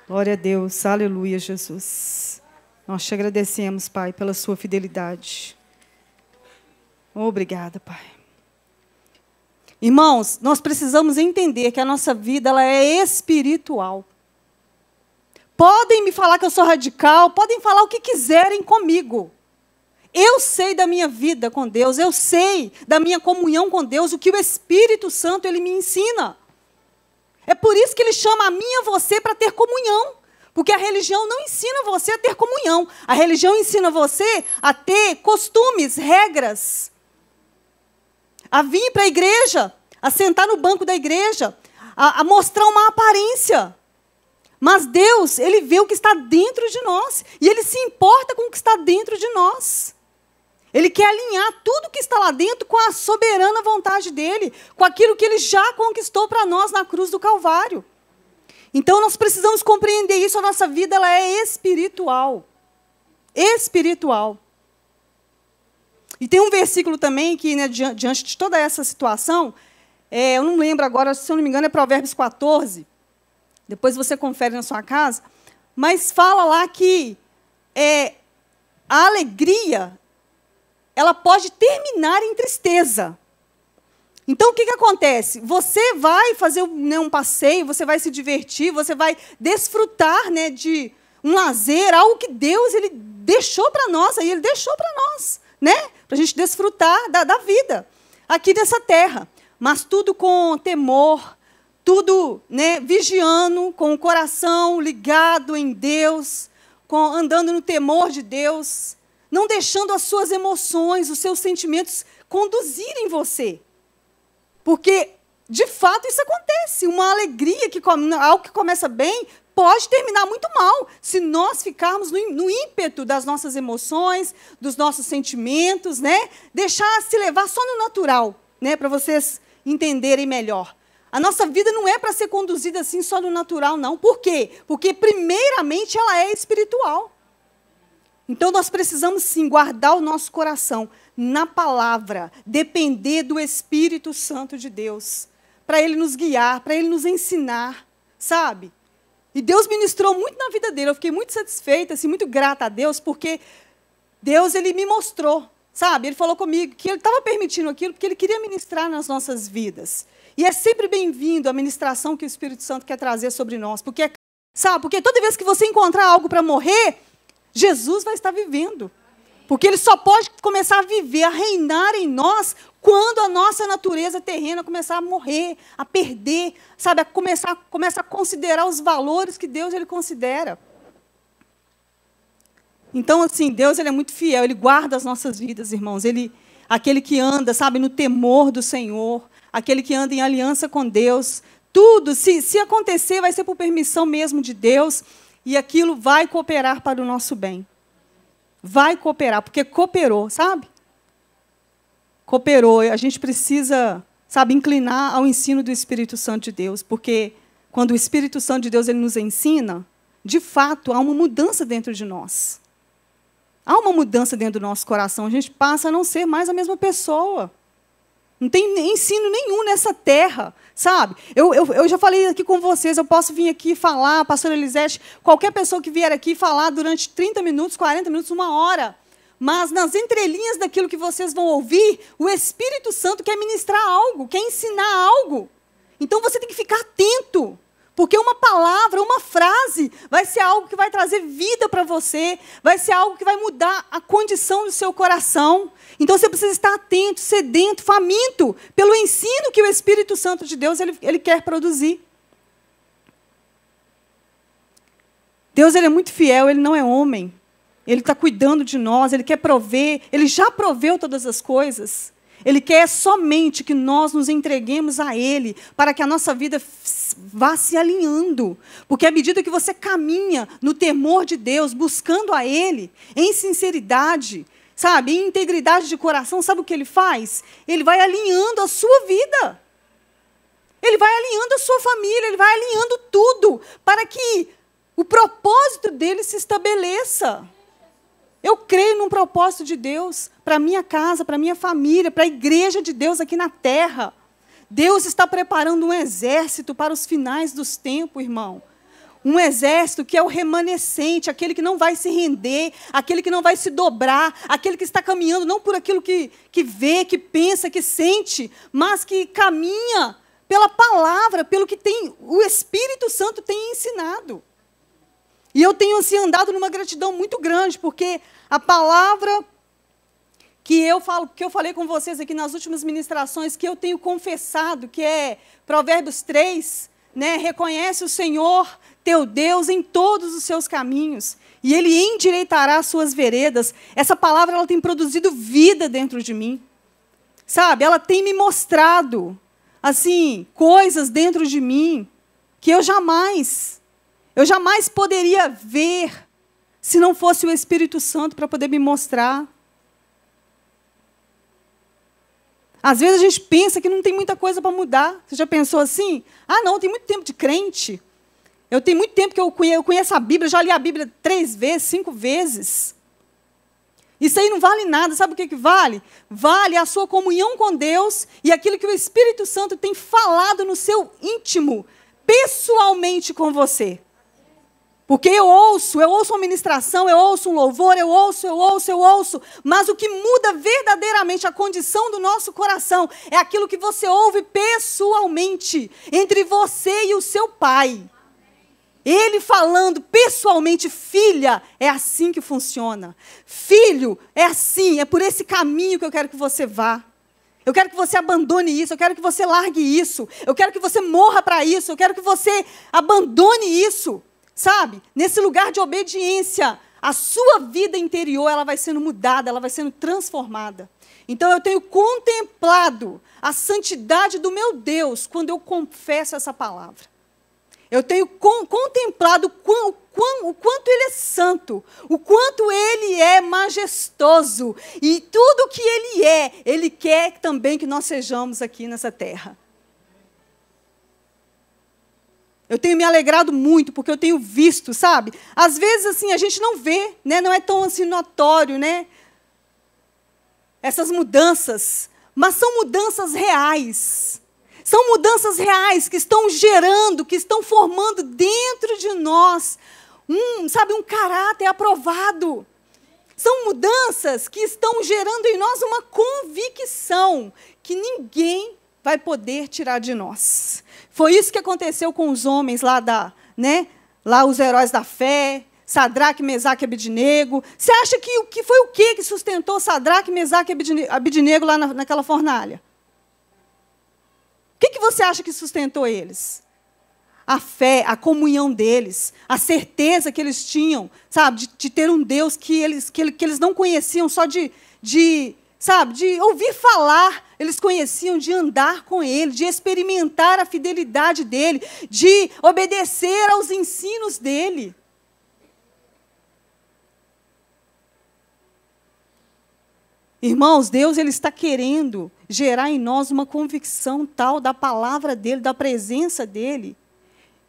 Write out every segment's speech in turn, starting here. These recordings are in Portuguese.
Glória a Deus, aleluia, Jesus. Nós te agradecemos, Pai, pela sua fidelidade. Obrigada, Pai. Irmãos, nós precisamos entender que a nossa vida ela é espiritual. Podem me falar que eu sou radical, podem falar o que quiserem comigo. Eu sei da minha vida com Deus, eu sei da minha comunhão com Deus, o que o Espírito Santo ele me ensina. É por isso que ele chama a mim e a você para ter comunhão. Porque a religião não ensina você a ter comunhão. A religião ensina você a ter costumes, regras. A vir para a igreja, a sentar no banco da igreja, a mostrar uma aparência. Mas Deus, ele vê o que está dentro de nós. E ele se importa com o que está dentro de nós. Ele quer alinhar tudo que está lá dentro com a soberana vontade dele, com aquilo que ele já conquistou para nós na cruz do Calvário. Então, nós precisamos compreender isso, a nossa vida ela é espiritual. Espiritual. E tem um versículo também que, né, diante de toda essa situação, eu não lembro agora, se eu não me engano, é Provérbios 14. Depois você confere na sua casa. Mas fala lá que a alegria ela pode terminar em tristeza. Então, o que acontece? Você vai fazer um passeio, você vai se divertir, você vai desfrutar, né, de um lazer, algo que Deus ele deixou para nós, aí Ele deixou para nós, né, para a gente desfrutar da vida aqui nessa terra. Mas tudo com temor, tudo, né, vigiando, com o coração ligado em Deus, andando no temor de Deus, não deixando as suas emoções, os seus sentimentos conduzirem você. Porque, de fato, isso acontece. Uma alegria, algo que começa bem, pode terminar muito mal, se nós ficarmos no ímpeto das nossas emoções, dos nossos sentimentos, né? Deixar se levar só no natural, né? Para vocês entenderem melhor. A nossa vida não é para ser conduzida assim só no natural, não. Por quê? Porque, primeiramente, ela é espiritual. Então, nós precisamos, sim, guardar o nosso coração na palavra, depender do Espírito Santo de Deus, para Ele nos guiar, para Ele nos ensinar, sabe? E Deus ministrou muito na vida dele, eu fiquei muito satisfeita, assim, muito grata a Deus, porque Deus ele me mostrou, sabe? Ele falou comigo que Ele estava permitindo aquilo, porque Ele queria ministrar nas nossas vidas. E é sempre bem-vindo a ministração que o Espírito Santo quer trazer sobre nós, porque, sabe? Porque toda vez que você encontrar algo para morrer, Jesus vai estar vivendo. Porque Ele só pode começar a viver, a reinar em nós, quando a nossa natureza terrena começar a morrer, a perder, sabe? A começar a considerar os valores que Deus ele considera. Então, assim, Deus ele é muito fiel, Ele guarda as nossas vidas, irmãos. Aquele que anda, sabe, no temor do Senhor, aquele que anda em aliança com Deus, tudo, se acontecer, vai ser por permissão mesmo de Deus, e aquilo vai cooperar para o nosso bem. Vai cooperar, porque cooperou, sabe? Cooperou. A gente precisa, sabe, inclinar ao ensino do Espírito Santo de Deus, porque quando o Espírito Santo de Deus ele nos ensina, de fato, há uma mudança dentro de nós. Há uma mudança dentro do nosso coração. A gente passa a não ser mais a mesma pessoa. Não tem ensino nenhum nessa terra, sabe? Eu já falei aqui com vocês, eu posso vir aqui falar, pastora Elisete, qualquer pessoa que vier aqui falar durante 30 minutos, 40 minutos, 1 hora. Mas nas entrelinhas daquilo que vocês vão ouvir, o Espírito Santo quer ministrar algo, quer ensinar algo. Então você tem que ficar atento. Porque uma palavra, uma frase, vai ser algo que vai trazer vida para você, vai ser algo que vai mudar a condição do seu coração. Então, você precisa estar atento, sedento, faminto, pelo ensino que o Espírito Santo de Deus ele quer produzir. Deus ele é muito fiel, Ele não é homem. Ele está cuidando de nós, Ele quer prover, Ele já proveu todas as coisas. Ele quer somente que nós nos entreguemos a Ele, para que a nossa vida vá se alinhando. Porque à medida que você caminha no temor de Deus, buscando a Ele, em sinceridade, sabe, em integridade de coração, sabe o que Ele faz? Ele vai alinhando a sua vida. Ele vai alinhando a sua família, Ele vai alinhando tudo, para que o propósito dEle se estabeleça. Eu creio num propósito de Deus para a minha casa, para a minha família, para a igreja de Deus aqui na terra. Deus está preparando um exército para os finais dos tempos, irmão. um exército que é o remanescente, aquele que não vai se render, aquele que não vai se dobrar, aquele que está caminhando não por aquilo que vê, que pensa, que sente, mas que caminha pela palavra, pelo que o Espírito Santo tem ensinado. E eu tenho assim, andado numa gratidão muito grande, porque a palavra que eu falei com vocês aqui nas últimas ministrações, que eu tenho confessado, que é Provérbios 3, né, reconhece o Senhor, teu Deus, em todos os seus caminhos, e Ele endireitará as suas veredas. Essa palavra ela tem produzido vida dentro de mim. Sabe, ela tem me mostrado, assim, coisas dentro de mim que eu jamais poderia ver se não fosse o Espírito Santo para poder me mostrar. Às vezes a gente pensa que não tem muita coisa para mudar. Você já pensou assim? Ah, não, tem muito tempo de crente. Eu tenho muito tempo que eu conheço a Bíblia, já li a Bíblia 3 vezes, 5 vezes. Isso aí não vale nada. Sabe o que vale? Vale a sua comunhão com Deus e aquilo que o Espírito Santo tem falado no seu íntimo, pessoalmente com você. Porque eu ouço uma ministração, eu ouço um louvor, eu ouço, mas o que muda verdadeiramente a condição do nosso coração é aquilo que você ouve pessoalmente, entre você e o seu pai. Ele falando pessoalmente, filha, é assim que funciona. Filho, é assim, é por esse caminho que eu quero que você vá. Eu quero que você abandone isso, eu quero que você largue isso, eu quero que você morra para isso, eu quero que você abandone isso. Sabe? Nesse lugar de obediência, a sua vida interior ela vai sendo mudada, ela vai sendo transformada. Então, eu tenho contemplado a santidade do meu Deus quando eu confesso essa palavra. Eu tenho contemplado o quanto Ele é santo, o quanto Ele é majestoso. E tudo que Ele quer também que nós sejamos aqui nessa terra. Eu tenho me alegrado muito, porque eu tenho visto, sabe? Às vezes, assim, a gente não vê, né? Não é tão assim, notório, né? Essas mudanças. Mas são mudanças reais. São mudanças reais que estão gerando, que estão formando dentro de nós, um caráter aprovado. São mudanças que estão gerando em nós uma convicção que ninguém vai poder tirar de nós. Foi isso que aconteceu com os homens lá lá os heróis da fé, Sadraque, Mesaque e Abednego. Você acha que foi o que sustentou Sadraque, Mesaque e Abednego lá naquela fornalha? O que você acha que sustentou eles? A fé, a comunhão deles, a certeza que eles tinham, sabe, de ter um Deus que eles não conheciam só de ouvir falar, eles conheciam de andar com Ele, de experimentar a fidelidade dEle, de obedecer aos ensinos dEle. Irmãos, Deus ele está querendo gerar em nós uma convicção tal da palavra dEle, da presença dEle,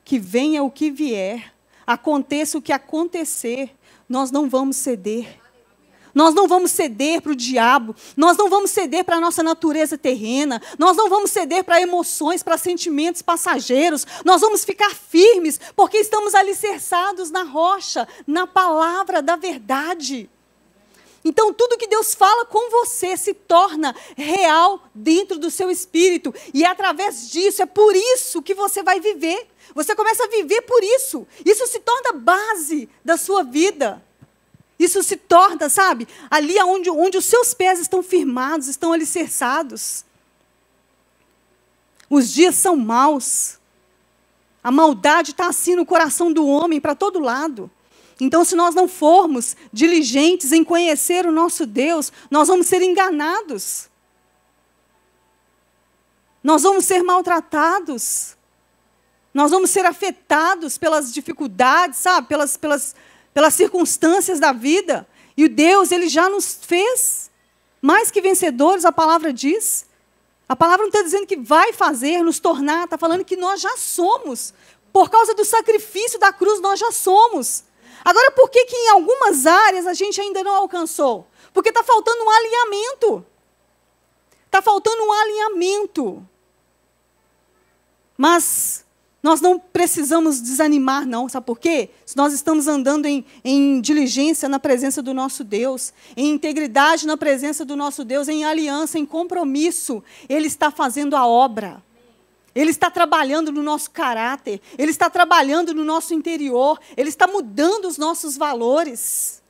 que venha o que vier, aconteça o que acontecer, nós não vamos ceder. Nós não vamos ceder para o diabo, nós não vamos ceder para a nossa natureza terrena, nós não vamos ceder para emoções, para sentimentos passageiros, nós vamos ficar firmes, porque estamos alicerçados na rocha, na palavra da verdade. Então, tudo que Deus fala com você se torna real dentro do seu espírito, e é através disso, é por isso que você vai viver. Você começa a viver por isso, isso se torna base da sua vida. Isso se torna, sabe, ali onde os seus pés estão firmados, estão alicerçados. Os dias são maus. A maldade está assim no coração do homem, para todo lado. Então, se nós não formos diligentes em conhecer o nosso Deus, nós vamos ser enganados. Nós vamos ser maltratados. Nós vamos ser afetados pelas dificuldades, sabe, pelas circunstâncias da vida. E o Deus, Ele já nos fez mais que vencedores, a palavra diz. A palavra não está dizendo que vai fazer, nos tornar, está falando que nós já somos. Por causa do sacrifício da cruz, nós já somos. Agora, por que em algumas áreas a gente ainda não alcançou? Porque está faltando um alinhamento. Está faltando um alinhamento. Mas Nós não precisamos desanimar, não. Sabe por quê? Se nós estamos andando em diligência na presença do nosso Deus, em integridade na presença do nosso Deus, em aliança, em compromisso, Ele está fazendo a obra. Ele está trabalhando no nosso caráter, Ele está trabalhando no nosso interior, Ele está mudando os nossos valores.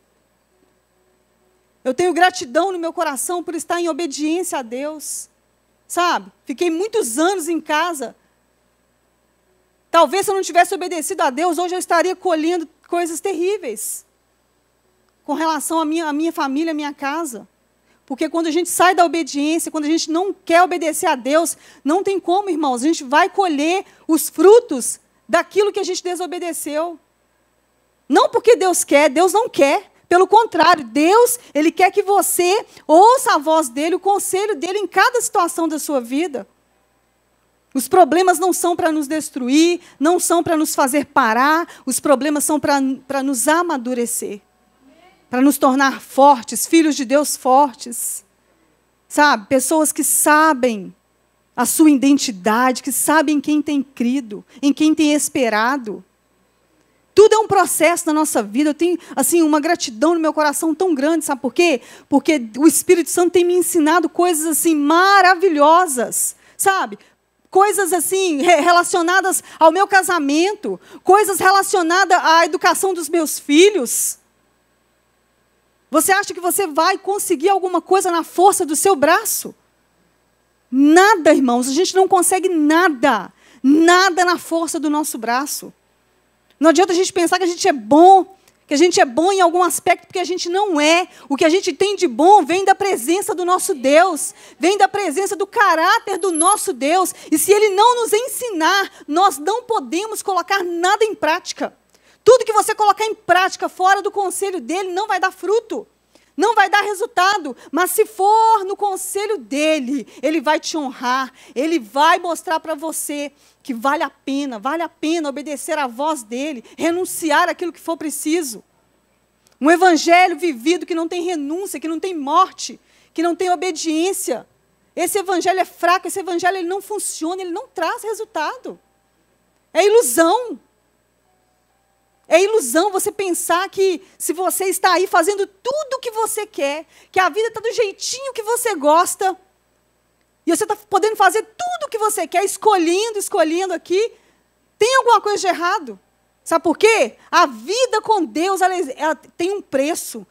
Eu tenho gratidão no meu coração por estar em obediência a Deus. Sabe? Fiquei muitos anos em casa. Talvez se eu não tivesse obedecido a Deus, hoje eu estaria colhendo coisas terríveis com relação à minha família, à minha casa. Porque quando a gente sai da obediência, quando a gente não quer obedecer a Deus, não tem como, irmãos, a gente vai colher os frutos daquilo que a gente desobedeceu. Não porque Deus quer, Deus não quer. Pelo contrário, Deus, Ele quer que você ouça a voz dEle, o conselho dEle em cada situação da sua vida. Os problemas não são para nos destruir, não são para nos fazer parar, os problemas são para nos amadurecer, para nos tornar fortes, filhos de Deus fortes. Sabe? Pessoas que sabem a sua identidade, que sabem em quem tem crido, em quem tem esperado. Tudo é um processo na nossa vida. Eu tenho, assim, uma gratidão no meu coração tão grande, sabe por quê? Porque o Espírito Santo tem me ensinado coisas, assim, maravilhosas, sabe? Coisas, assim, relacionadas ao meu casamento, coisas relacionadas à educação dos meus filhos. Você acha que você vai conseguir alguma coisa na força do seu braço? Nada, irmãos, a gente não consegue nada, nada na força do nosso braço. Não adianta a gente pensar que a gente é bom em algum aspecto, porque a gente não é. O que a gente tem de bom vem da presença do nosso Deus, vem da presença do caráter do nosso Deus. E se Ele não nos ensinar, nós não podemos colocar nada em prática. Tudo que você colocar em prática fora do conselho dEle não vai dar fruto, não vai dar resultado. Mas se for no conselho dEle, Ele vai te honrar, Ele vai mostrar para você que vale a pena obedecer à voz dEle, renunciar àquilo que for preciso. Um evangelho vivido que não tem renúncia, que não tem morte, que não tem obediência. Esse evangelho é fraco, esse evangelho ele não funciona, ele não traz resultado. É ilusão. É ilusão você pensar que se você está aí fazendo tudo o que você quer, que a vida está do jeitinho que você gosta, e você está podendo fazer tudo o que você quer, escolhendo aqui, tem alguma coisa de errado. Sabe por quê? A vida com Deus ela tem um preço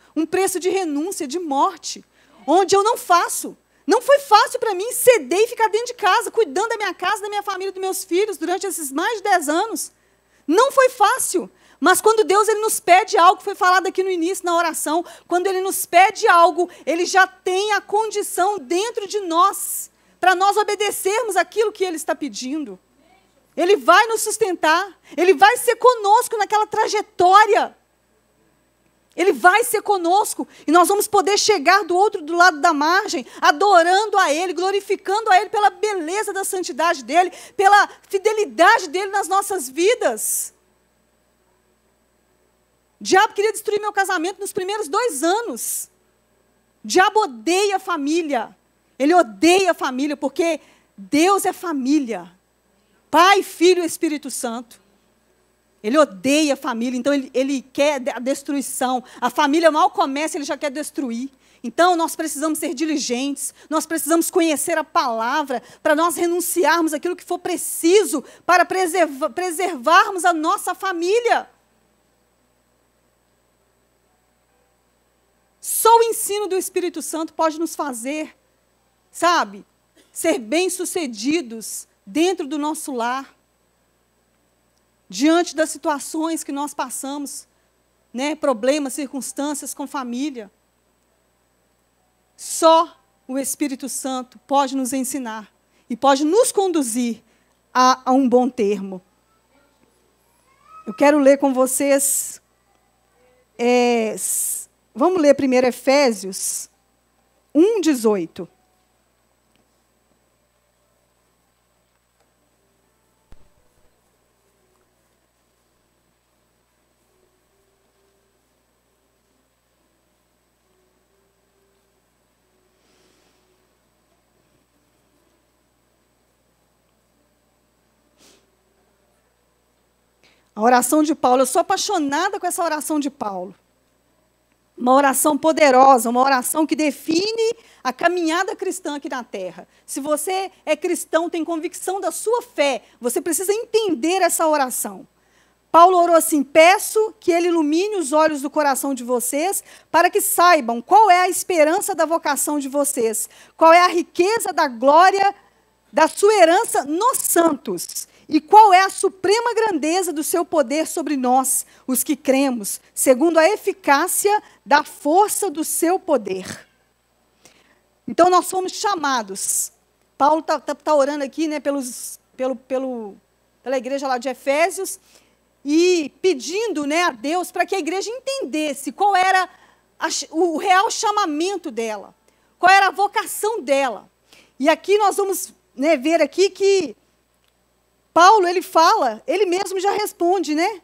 de renúncia, de morte, onde eu não faço. Não foi fácil para mim ceder e ficar dentro de casa, cuidando da minha casa, da minha família, dos meus filhos, durante esses mais de 10 anos. Não foi fácil. Mas quando Deus ele nos pede algo, foi falado aqui no início, na oração, quando Ele nos pede algo, Ele já tem a condição dentro de nós, para nós obedecermos aquilo que Ele está pedindo. Ele vai nos sustentar, Ele vai ser conosco naquela trajetória. Ele vai ser conosco, e nós vamos poder chegar do lado da margem, adorando a Ele, glorificando a Ele pela beleza da santidade dEle, pela fidelidade dEle nas nossas vidas. O diabo queria destruir meu casamento nos primeiros 2 anos. O diabo odeia a família. Ele odeia a família, porque Deus é família. Pai, Filho e Espírito Santo. Ele odeia a família, então ele quer a destruição. A família mal começa, ele já quer destruir. Então, nós precisamos ser diligentes, nós precisamos conhecer a palavra, para nós renunciarmos aquilo que for preciso para preservarmos a nossa família. Só o ensino do Espírito Santo pode nos fazer, sabe, ser bem-sucedidos dentro do nosso lar, diante das situações que nós passamos, né, problemas, circunstâncias com família. Só o Espírito Santo pode nos ensinar e pode nos conduzir a um bom termo. Eu quero ler com vocês, vamos ler primeiro Efésios 1:18. A oração de Paulo, eu sou apaixonada com essa oração de Paulo. Uma oração poderosa, uma oração que define a caminhada cristã aqui na terra. Se você é cristão, tem convicção da sua fé, você precisa entender essa oração. Paulo orou assim: peço que ele ilumine os olhos do coração de vocês, para que saibam qual é a esperança da vocação de vocês, qual é a riqueza da glória da sua herança nos santos, e qual é a suprema grandeza do seu poder sobre nós, os que cremos, segundo a eficácia da força do seu poder. Então, nós somos chamados. Paulo está orando aqui, né, pela igreja lá de Efésios, e pedindo, né, a Deus para que a igreja entendesse qual era o real chamamento dela, qual era a vocação dela. E aqui nós vamos, né, ver aqui que Paulo, ele fala, ele mesmo já responde, né?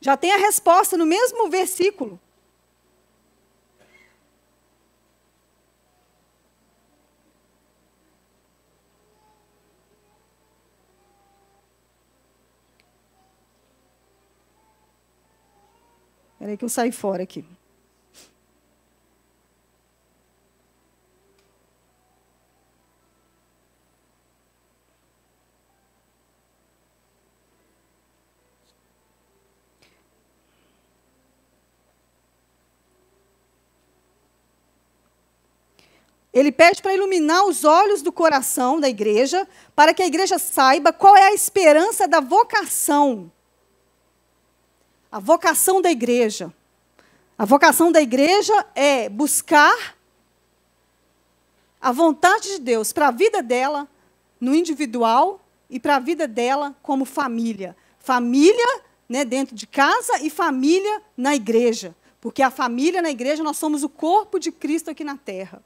Já tem a resposta no mesmo versículo. Espera aí que eu saí fora aqui. Ele pede para iluminar os olhos do coração da igreja, para que a igreja saiba qual é a esperança da vocação. A vocação da igreja. A vocação da igreja é buscar a vontade de Deus para a vida dela, no individual, e para a vida dela como família. Família, né, dentro de casa, e família na igreja. Porque a família na igreja, nós somos o corpo de Cristo aqui na terra.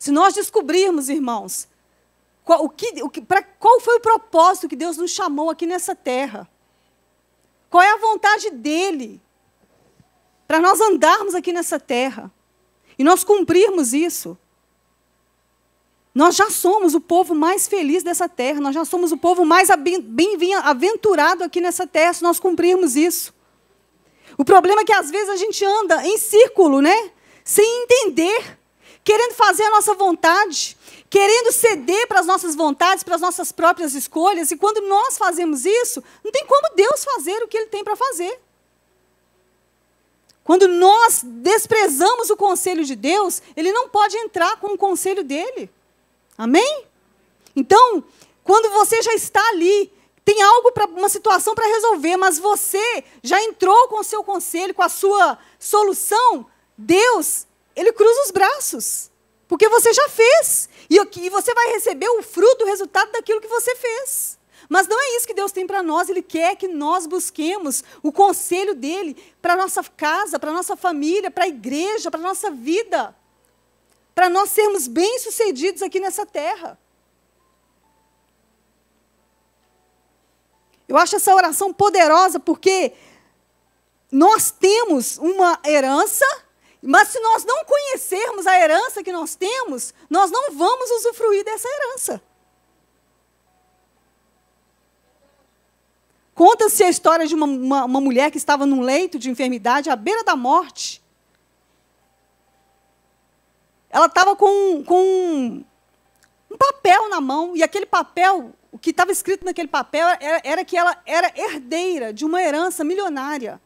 Se nós descobrirmos, irmãos, qual foi o propósito que Deus nos chamou aqui nessa terra, qual é a vontade dEle para nós andarmos aqui nessa terra, e nós cumprirmos isso, nós já somos o povo mais feliz dessa terra, nós já somos o povo mais bem-aventurado aqui nessa terra, se nós cumprirmos isso. O problema é que, às vezes, a gente anda em círculo, né? Sem entender, querendo fazer a nossa vontade, querendo ceder para as nossas vontades, para as nossas próprias escolhas, e quando nós fazemos isso, não tem como Deus fazer o que Ele tem para fazer. Quando nós desprezamos o conselho de Deus, Ele não pode entrar com o conselho dEle. Amém? Então, quando você já está ali, tem algo, uma situação para resolver, mas você já entrou com o seu conselho, com a sua solução, Deus, Ele cruza os braços, porque você já fez, e você vai receber o fruto, o resultado daquilo que você fez. Mas não é isso que Deus tem para nós, Ele quer que nós busquemos o conselho dEle para a nossa casa, para a nossa família, para a igreja, para a nossa vida, para nós sermos bem-sucedidos aqui nessa terra. Eu acho essa oração poderosa, porque nós temos uma herança, mas se nós não conhecermos a herança que nós temos, nós não vamos usufruir dessa herança. Conta-se a história de uma mulher que estava num leito de enfermidade, à beira da morte. Ela estava com um papel na mão, e aquele papel, o que estava escrito naquele papel era que ela era herdeira de uma herança milionária,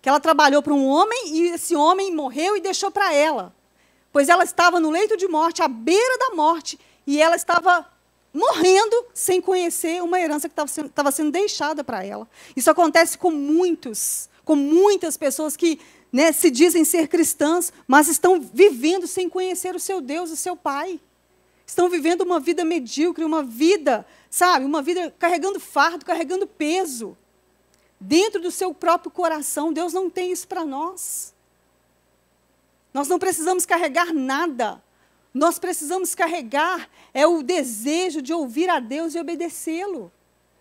que ela trabalhou para um homem, e esse homem morreu e deixou para ela. Pois ela estava no leito de morte, à beira da morte, e ela estava morrendo sem conhecer uma herança que estava sendo deixada para ela. Isso acontece com muitas pessoas que, né, se dizem ser cristãs, mas estão vivendo sem conhecer o seu Deus, o seu Pai. Estão vivendo uma vida medíocre, uma vida, sabe, uma vida carregando fardo, carregando peso, dentro do seu próprio coração. Deus não tem isso para nós. Nós não precisamos carregar nada. Nós precisamos carregar o desejo de ouvir a Deus e obedecê-lo.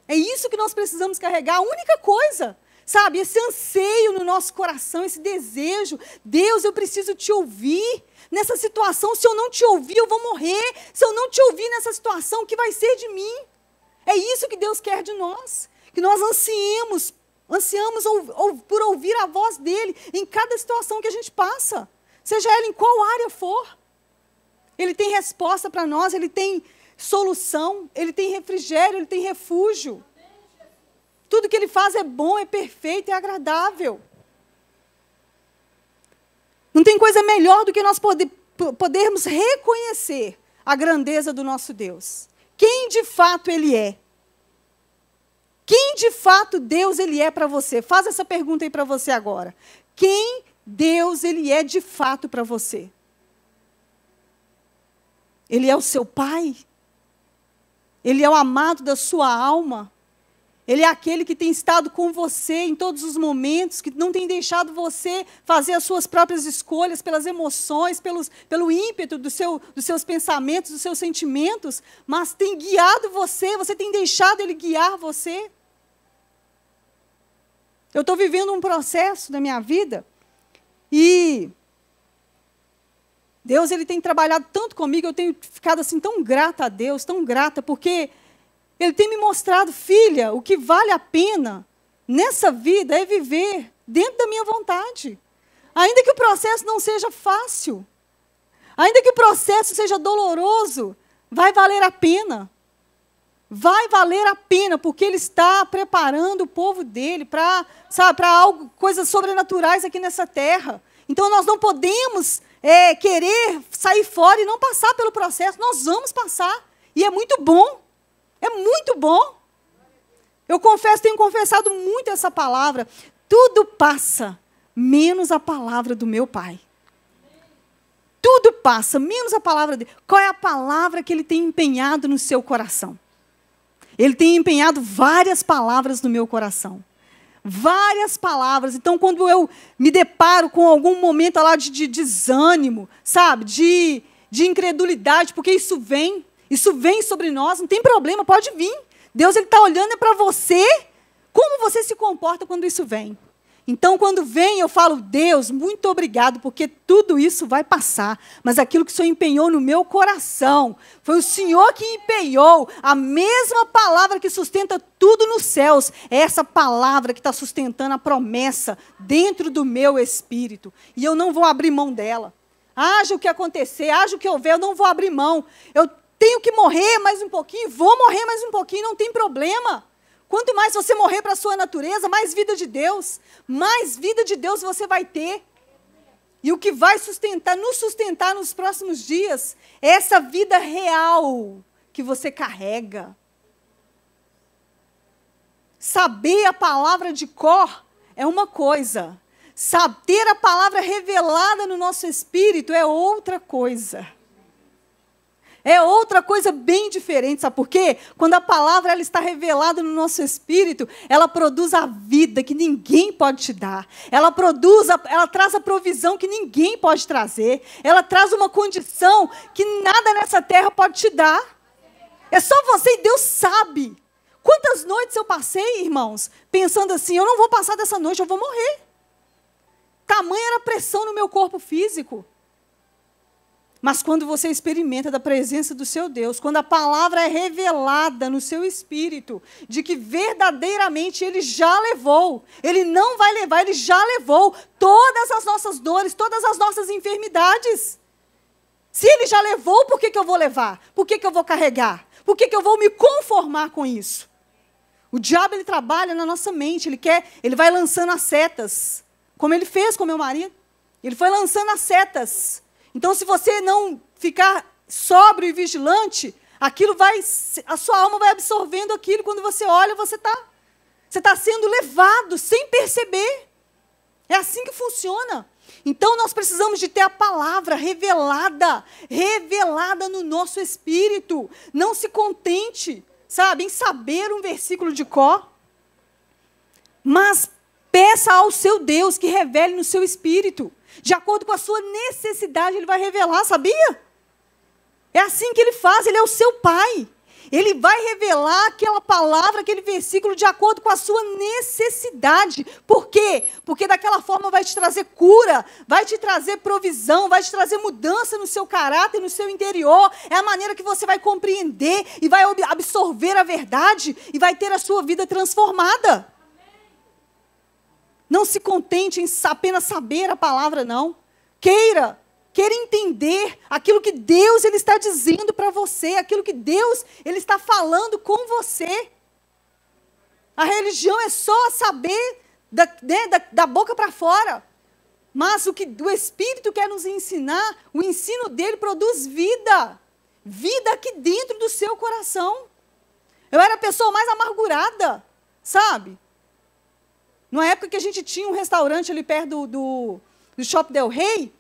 É isso que nós precisamos carregar, a única coisa. Sabe, esse anseio no nosso coração, esse desejo. Deus, eu preciso te ouvir nessa situação. Se eu não te ouvir, eu vou morrer. Se eu não te ouvir nessa situação, o que vai ser de mim? É isso que Deus quer de nós. que nós ansiamos por ouvir a voz dele em cada situação que a gente passa, seja ela em qual área for. Ele tem resposta para nós, ele tem solução, ele tem refrigério, ele tem refúgio. Tudo que ele faz é bom, é perfeito, é agradável. Não tem coisa melhor do que nós podermos reconhecer a grandeza do nosso Deus. Quem de fato ele é. Quem de fato Deus ele é para você? Faz essa pergunta aí para você agora. Quem Deus ele é de fato para você? Ele é o seu pai? Ele é o amado da sua alma? Ele é aquele que tem estado com você em todos os momentos, que não tem deixado você fazer as suas próprias escolhas pelas emoções, pelo ímpeto dos seus pensamentos, dos seus sentimentos, mas tem guiado você, você tem deixado ele guiar você. Eu estou vivendo um processo na minha vida e Deus ele tem trabalhado tanto comigo, eu tenho ficado assim tão grata a Deus, tão grata, porque Ele tem me mostrado, filha, o que vale a pena nessa vida é viver dentro da minha vontade. Ainda que o processo não seja fácil, ainda que o processo seja doloroso, vai valer a pena. Vai valer a pena, porque Ele está preparando o povo dEle para coisas sobrenaturais aqui nessa terra. Então, nós não podemos querer sair fora e não passar pelo processo. Nós vamos passar. E é muito bom. É muito bom. Eu confesso, tenho confessado muito essa palavra. Tudo passa, menos a palavra do meu Pai. Tudo passa, menos a palavra dele. Qual é a palavra que Ele tem empenhado no seu coração? Ele tem empenhado várias palavras no meu coração. Várias palavras. Então, quando eu me deparo com algum momento lá de desânimo, sabe, de incredulidade, porque isso vem sobre nós, não tem problema, pode vir. Deus está olhando para você, como você se comporta quando isso vem. Então, quando vem, eu falo, Deus, muito obrigado, porque tudo isso vai passar. Mas aquilo que o Senhor empenhou no meu coração, foi o Senhor que empenhou a mesma palavra que sustenta tudo nos céus. É essa palavra que está sustentando a promessa dentro do meu espírito. E eu não vou abrir mão dela. Haja o que acontecer, haja o que houver, eu não vou abrir mão. Eu tenho que morrer mais um pouquinho, vou morrer mais um pouquinho, não tem problema. Quanto mais você morrer para a sua natureza, mais vida de Deus você vai ter. E o que vai nos sustentar nos próximos dias é essa vida real que você carrega. Saber a palavra de cor é uma coisa. Ter a palavra revelada no nosso espírito é outra coisa. É outra coisa bem diferente, sabe por quê? Quando a palavra ela está revelada no nosso espírito, ela produz a vida que ninguém pode te dar. Ela traz a provisão que ninguém pode trazer. Ela traz uma condição que nada nessa terra pode te dar. É só você e Deus sabe. Quantas noites eu passei, irmãos, pensando assim, eu não vou passar dessa noite, eu vou morrer. Tamanha era a pressão no meu corpo físico. Mas quando você experimenta da presença do seu Deus, quando a palavra é revelada no seu espírito, de que verdadeiramente Ele já levou, Ele não vai levar, Ele já levou todas as nossas dores, todas as nossas enfermidades. Se Ele já levou, por que eu vou levar? Por que eu vou carregar? Por que eu vou me conformar com isso? O diabo ele trabalha na nossa mente, ele vai lançando as setas, como ele fez com meu marido. Ele foi lançando as setas. Então, se você não ficar sóbrio e vigilante, a sua alma vai absorvendo aquilo. Quando você olha, você está sendo levado sem perceber. É assim que funciona. Então, nós precisamos de ter a palavra revelada no nosso espírito. Não se contente, sabe, em saber um versículo de cor, mas peça ao seu Deus que revele no seu espírito. De acordo com a sua necessidade, Ele vai revelar, sabia? É assim que Ele faz, Ele é o seu Pai. Ele vai revelar aquela palavra, aquele versículo de acordo com a sua necessidade. Por quê? Porque daquela forma vai te trazer cura, vai te trazer provisão, vai te trazer mudança no seu caráter, no seu interior. É a maneira que você vai compreender e vai absorver a verdade e vai ter a sua vida transformada. Não se contente em apenas saber a palavra, não. Queira entender aquilo que Deus ele está dizendo para você, aquilo que Deus ele está falando com você. A religião é só saber da boca para fora. Mas o que o Espírito quer nos ensinar, o ensino dele produz vida. Vida aqui dentro do seu coração. Eu era a pessoa mais amargurada, sabe? Numa época que a gente tinha um restaurante ali perto do Shopping Del Rey,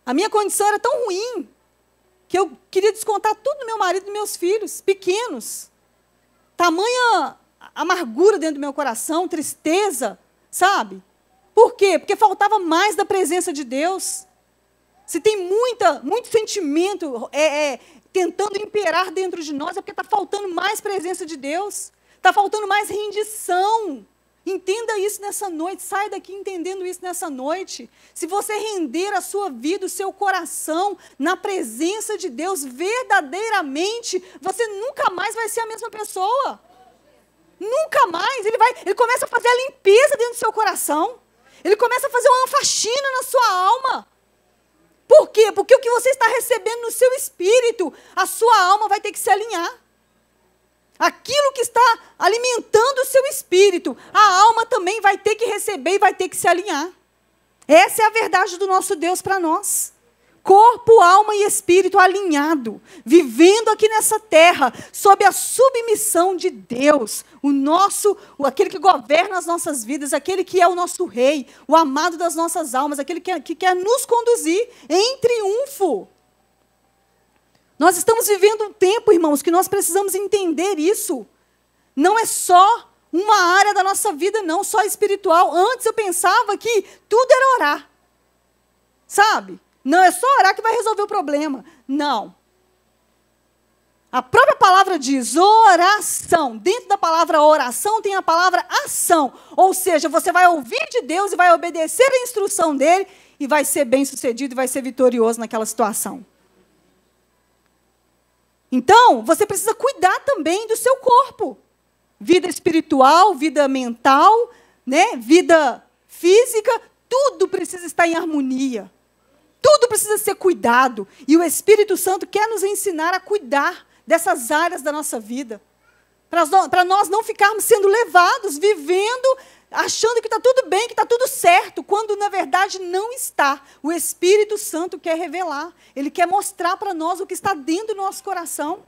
a minha condição era tão ruim que eu queria descontar tudo do meu marido e dos meus filhos, pequenos. Tamanha amargura dentro do meu coração, tristeza, sabe? Por quê? Porque faltava mais da presença de Deus. Se tem muito sentimento tentando imperar dentro de nós, é porque está faltando mais presença de Deus. Está faltando mais rendição. Entenda isso nessa noite, saia daqui entendendo isso nessa noite. Se você render a sua vida, o seu coração, na presença de Deus, verdadeiramente, você nunca mais vai ser a mesma pessoa. Nunca mais. Ele começa a fazer a limpeza dentro do seu coração. Ele começa a fazer uma faxina na sua alma. Por quê? Porque o que você está recebendo no seu espírito, a sua alma vai ter que se alinhar. Aquilo que está alimentando o seu espírito, a alma também vai ter que receber e vai ter que se alinhar. Essa é a verdade do nosso Deus para nós. Corpo, alma e espírito alinhado, vivendo aqui nessa terra, sob a submissão de Deus, aquele que governa as nossas vidas, aquele que é o nosso rei, o amado das nossas almas, aquele que quer nos conduzir em triunfo. Nós estamos vivendo um tempo, irmãos, que nós precisamos entender isso. Não é só uma área da nossa vida, não, só espiritual. Antes eu pensava que tudo era orar. Sabe? Não é só orar que vai resolver o problema. Não. A própria palavra diz oração. Dentro da palavra oração tem a palavra ação. Ou seja, você vai ouvir de Deus e vai obedecer a instrução dele e vai ser bem-sucedido e vai ser vitorioso naquela situação. Então, você precisa cuidar também do seu corpo. Vida espiritual, vida mental, né? Vida física, tudo precisa estar em harmonia. Tudo precisa ser cuidado. E o Espírito Santo quer nos ensinar a cuidar dessas áreas da nossa vida. Para nós não ficarmos sendo levados, vivendo, achando que está tudo bem, que está tudo certo, quando na verdade não está. O Espírito Santo quer revelar. Ele quer mostrar para nós o que está dentro do nosso coração.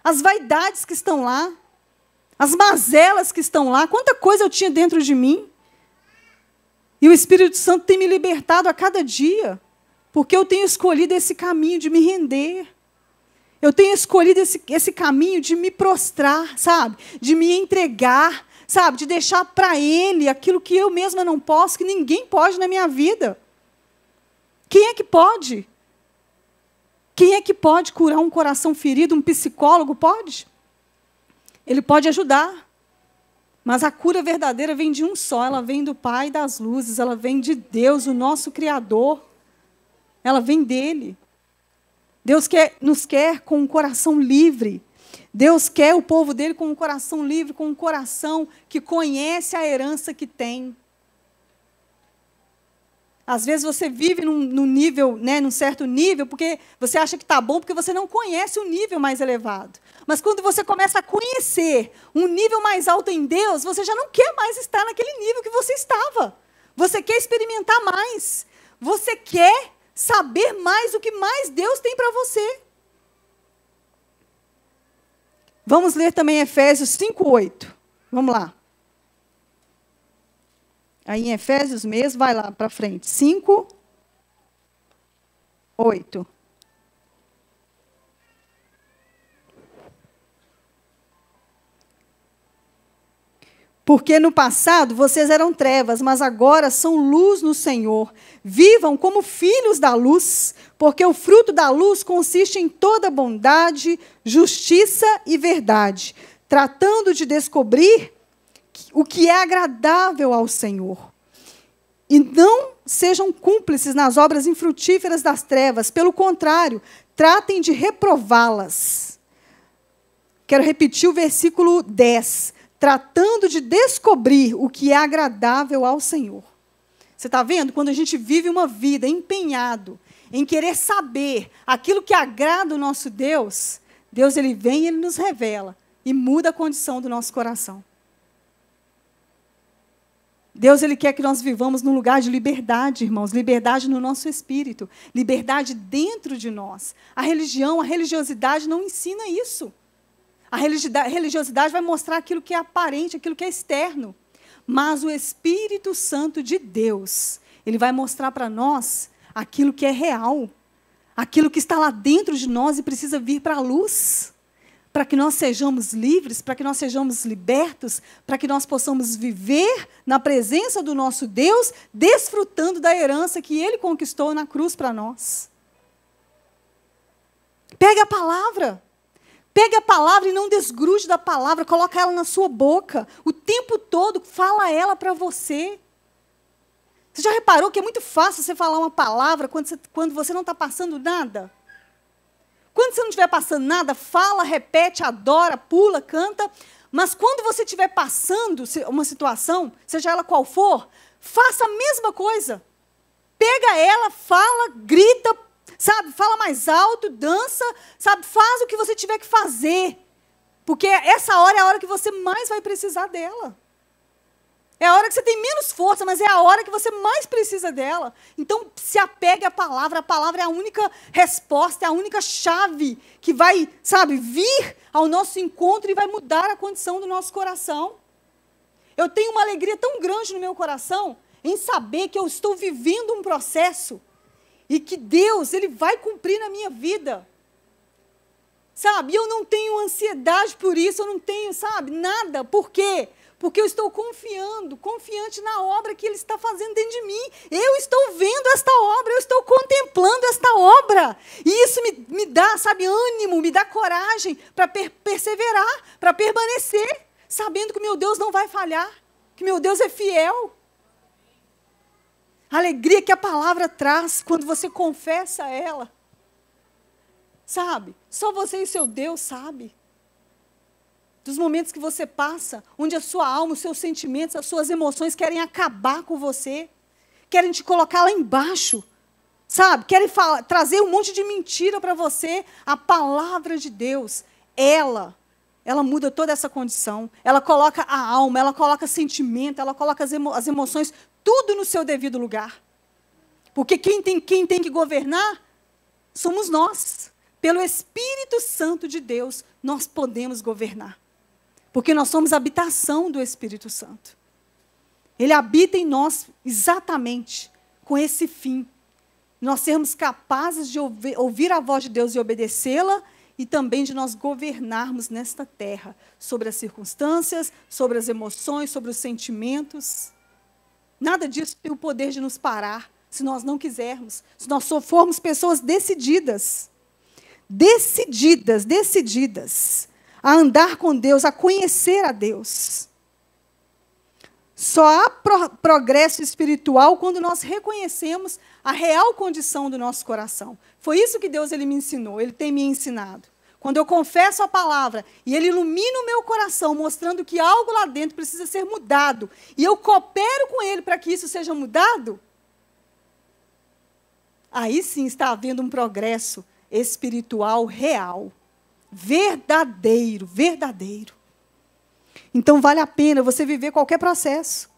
As vaidades que estão lá. As mazelas que estão lá. Quanta coisa eu tinha dentro de mim. E o Espírito Santo tem me libertado a cada dia. Porque eu tenho escolhido esse caminho de me render. Eu tenho escolhido esse caminho de me prostrar, sabe? De me entregar, sabe? De deixar para Ele aquilo que eu mesma não posso, que ninguém pode na minha vida. Quem é que pode? Quem é que pode curar um coração ferido? Um psicólogo pode? Ele pode ajudar. Mas a cura verdadeira vem de um só. Ela vem do Pai das luzes. Ela vem de Deus, o nosso Criador. Ela vem dEle. Deus nos quer com um coração livre. Deus quer o povo dele com um coração livre, com um coração que conhece a herança que tem. Às vezes você vive num nível, né, num certo nível, porque você acha que está bom, porque você não conhece o nível mais elevado. Mas quando você começa a conhecer um nível mais alto em Deus, você já não quer mais estar naquele nível que você estava. Você quer experimentar mais. Você quer saber mais o que mais Deus tem para você. Vamos ler também Efésios 5:8. Vamos lá. Aí em Efésios mesmo, vai lá para frente. 5:8. Porque no passado vocês eram trevas, mas agora são luz no Senhor. Vivam como filhos da luz, porque o fruto da luz consiste em toda bondade, justiça e verdade, tratando de descobrir o que é agradável ao Senhor. E não sejam cúmplices nas obras infrutíferas das trevas, pelo contrário, tratem de reprová-las. Quero repetir o versículo 10. Tratando de descobrir o que é agradável ao Senhor. Você está vendo? Quando a gente vive uma vida empenhado em querer saber aquilo que agrada o nosso Deus, Deus ele vem e ele nos revela e muda a condição do nosso coração. Deus ele quer que nós vivamos num lugar de liberdade, irmãos, liberdade no nosso espírito, liberdade dentro de nós. A religiosidade não ensina isso. A religiosidade vai mostrar aquilo que é aparente, aquilo que é externo. Mas o Espírito Santo de Deus, ele vai mostrar para nós aquilo que é real, aquilo que está lá dentro de nós e precisa vir para a luz, para que nós sejamos livres, para que nós sejamos libertos, para que nós possamos viver na presença do nosso Deus, desfrutando da herança que Ele conquistou na cruz para nós. Pegue a palavra. Pegue a palavra e não desgrude da palavra, coloca ela na sua boca. O tempo todo, fala ela para você. Você já reparou que é muito fácil você falar uma palavra quando você não está passando nada? Quando você não estiver passando nada, fala, repete, adora, pula, canta. Mas quando você estiver passando uma situação, seja ela qual for, faça a mesma coisa. Pega ela, fala, grita, sabe, fala mais alto, dança, sabe, faz o que você tiver que fazer. Porque essa hora é a hora que você mais vai precisar dela. É a hora que você tem menos força, mas é a hora que você mais precisa dela. Então, se apegue à palavra. A palavra é a única resposta, é a única chave que vai, sabe, vir ao nosso encontro e vai mudar a condição do nosso coração. Eu tenho uma alegria tão grande no meu coração em saber que eu estou vivendo um processo e que Deus, Ele vai cumprir na minha vida. Sabe, eu não tenho ansiedade por isso, eu não tenho, sabe, nada. Por quê? Porque eu estou confiante na obra que Ele está fazendo dentro de mim. Eu estou vendo esta obra, eu estou contemplando esta obra. E isso me dá, sabe, ânimo, me dá coragem para perseverar, para permanecer, sabendo que o meu Deus não vai falhar, que meu Deus é fiel. A alegria que a palavra traz quando você confessa ela. Sabe? Só você e seu Deus sabe. Dos momentos que você passa, onde a sua alma, os seus sentimentos, as suas emoções querem acabar com você, querem te colocar lá embaixo, sabe? Querem trazer um monte de mentira para você. A palavra de Deus, ela muda toda essa condição. Ela coloca a alma, ela coloca sentimento, ela coloca as emoções, tudo no seu devido lugar. Porque quem tem que governar somos nós. Pelo Espírito Santo de Deus, nós podemos governar. Porque nós somos a habitação do Espírito Santo. Ele habita em nós exatamente com esse fim. Nós sermos capazes de ouvir a voz de Deus e obedecê-la, e também de nós governarmos nesta terra, sobre as circunstâncias, sobre as emoções, sobre os sentimentos. Nada disso tem o poder de nos parar, se nós não quisermos, se nós só formos pessoas decididas. Decididas a andar com Deus, a conhecer a Deus. Só há progresso espiritual quando nós reconhecemos a real condição do nosso coração. Foi isso que Deus ele me ensinou, Ele tem me ensinado. Quando eu confesso a palavra e Ele ilumina o meu coração, mostrando que algo lá dentro precisa ser mudado, e eu coopero com Ele para que isso seja mudado, aí sim está havendo um progresso espiritual real. Verdadeiro. Então, vale a pena você viver qualquer processo.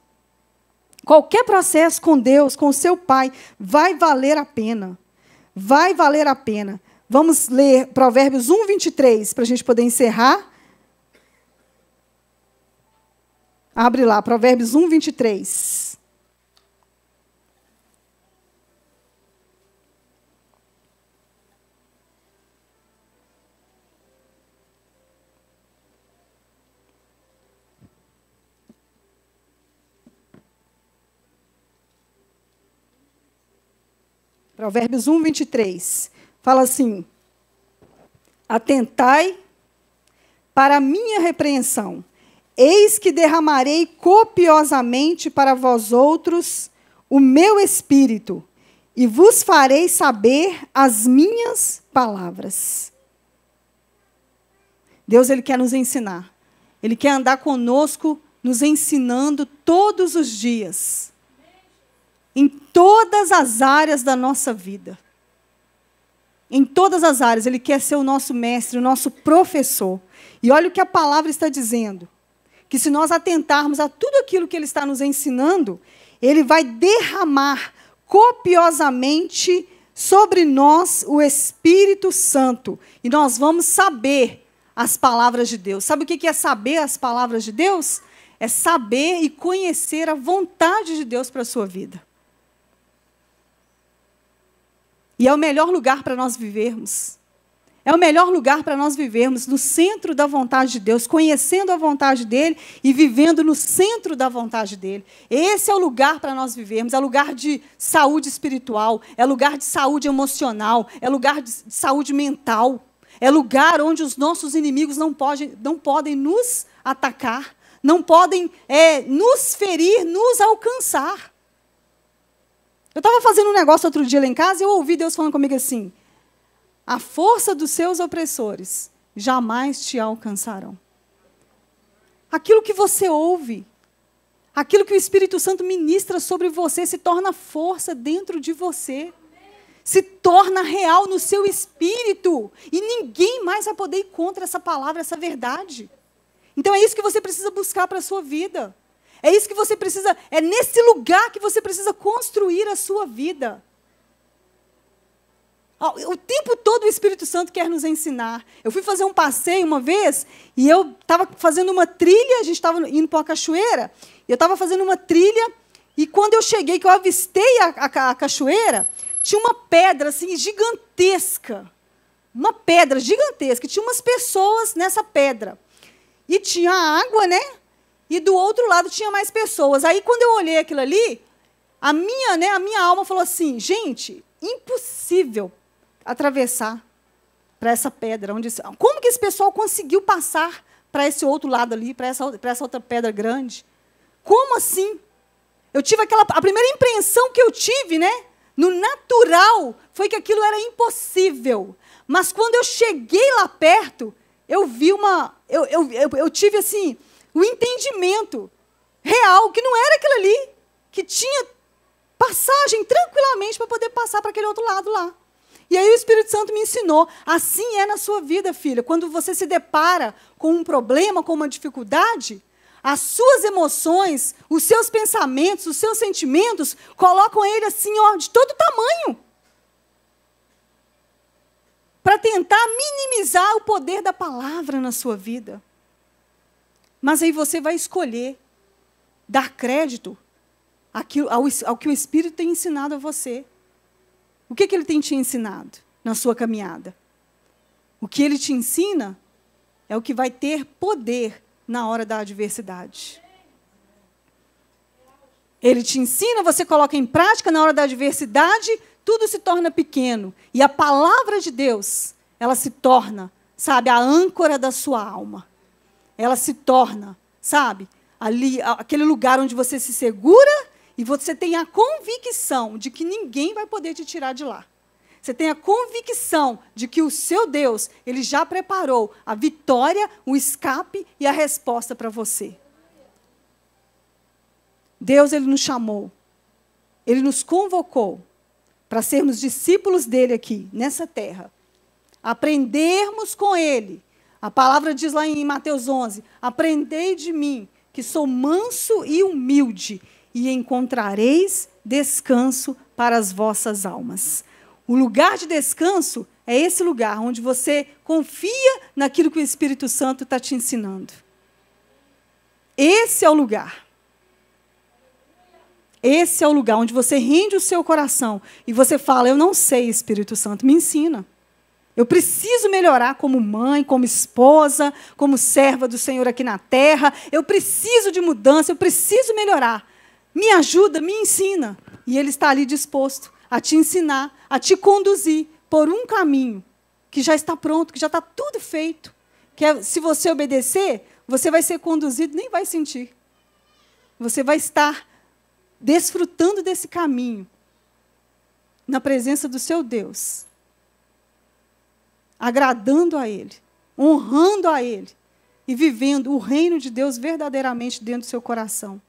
Qualquer processo com Deus, com o seu Pai, vai valer a pena. Vai valer a pena. Vamos ler Provérbios 1, 23, para a gente poder encerrar. Abre lá, Provérbios 1, 23. Provérbios 1, 23. Fala assim: atentai para a minha repreensão. Eis que derramarei copiosamente para vós outros o meu espírito, e vos farei saber as minhas palavras. Deus, Ele quer nos ensinar. Ele quer andar conosco, nos ensinando todos os dias. Em todas as áreas da nossa vida. Em todas as áreas, Ele quer ser o nosso mestre, o nosso professor. E olha o que a palavra está dizendo. Que se nós atentarmos a tudo aquilo que Ele está nos ensinando, Ele vai derramar copiosamente sobre nós o Espírito Santo. E nós vamos saber as palavras de Deus. Sabe o que é saber as palavras de Deus? É saber e conhecer a vontade de Deus para a sua vida. E é o melhor lugar para nós vivermos. É o melhor lugar para nós vivermos no centro da vontade de Deus, conhecendo a vontade dEle e vivendo no centro da vontade dEle. Esse é o lugar para nós vivermos, é lugar de saúde espiritual, é lugar de saúde emocional, é lugar de saúde mental, é lugar onde os nossos inimigos não podem nos atacar, não podem nos ferir, nos alcançar. Eu estava fazendo um negócio outro dia lá em casa e eu ouvi Deus falando comigo assim: a força dos seus opressores jamais te alcançarão. Aquilo que você ouve, aquilo que o Espírito Santo ministra sobre você, se torna força dentro de você. Se torna real no seu espírito. E ninguém mais vai poder ir contra essa palavra, essa verdade. Então é isso que você precisa buscar para a sua vida. É isso que você precisa, é nesse lugar que você precisa construir a sua vida. O tempo todo o Espírito Santo quer nos ensinar. Eu fui fazer um passeio uma vez, e eu estava fazendo uma trilha, a gente estava indo para uma cachoeira, e eu estava fazendo uma trilha, e quando eu cheguei, que eu avistei a cachoeira, tinha uma pedra assim, gigantesca. Uma pedra gigantesca, e tinha umas pessoas nessa pedra. E tinha água, né? E do outro lado tinha mais pessoas. Aí, quando eu olhei aquilo ali, a minha alma falou assim: gente, impossível atravessar para essa pedra. Como que esse pessoal conseguiu passar para esse outro lado ali, para essa outra pedra grande? Como assim? Eu tive a primeira impressão que eu tive, né? No natural, foi que aquilo era impossível. Mas quando eu cheguei lá perto, eu vi eu tive assim o entendimento real que não era aquilo ali, que tinha passagem tranquilamente para poder passar para aquele outro lado lá. E aí o Espírito Santo me ensinou. Assim é na sua vida, filha. Quando você se depara com um problema, com uma dificuldade, as suas emoções, os seus pensamentos, os seus sentimentos, colocam ele assim, ó, de todo tamanho. Para tentar minimizar o poder da palavra na sua vida. Mas aí você vai escolher dar crédito ao que o Espírito tem ensinado a você. O que ele tem te ensinado na sua caminhada? O que ele te ensina é o que vai ter poder na hora da adversidade. Ele te ensina, você coloca em prática, na hora da adversidade, tudo se torna pequeno. E a palavra de Deus, ela se torna, sabe, a âncora da sua alma. Ela se torna, sabe, ali, aquele lugar onde você se segura e você tem a convicção de que ninguém vai poder te tirar de lá. Você tem a convicção de que o seu Deus, Ele já preparou a vitória, o escape e a resposta para você. Deus, Ele nos chamou, Ele nos convocou para sermos discípulos dEle aqui, nessa terra. Aprendermos com Ele. A palavra diz lá em Mateus 11, aprendei de mim, que sou manso e humilde, e encontrareis descanso para as vossas almas. O lugar de descanso é esse lugar onde você confia naquilo que o Espírito Santo está te ensinando. Esse é o lugar. Esse é o lugar onde você rende o seu coração e você fala, eu não sei, Espírito Santo, me ensina. Eu preciso melhorar como mãe, como esposa, como serva do Senhor aqui na terra. Eu preciso de mudança, eu preciso melhorar. Me ajuda, me ensina. E Ele está ali disposto a te ensinar, a te conduzir por um caminho que já está pronto, que já está tudo feito. Se você obedecer, você vai ser conduzido, nem vai sentir. Você vai estar desfrutando desse caminho, na presença do seu Deus, agradando a Ele, honrando a Ele e vivendo o reino de Deus verdadeiramente dentro do seu coração.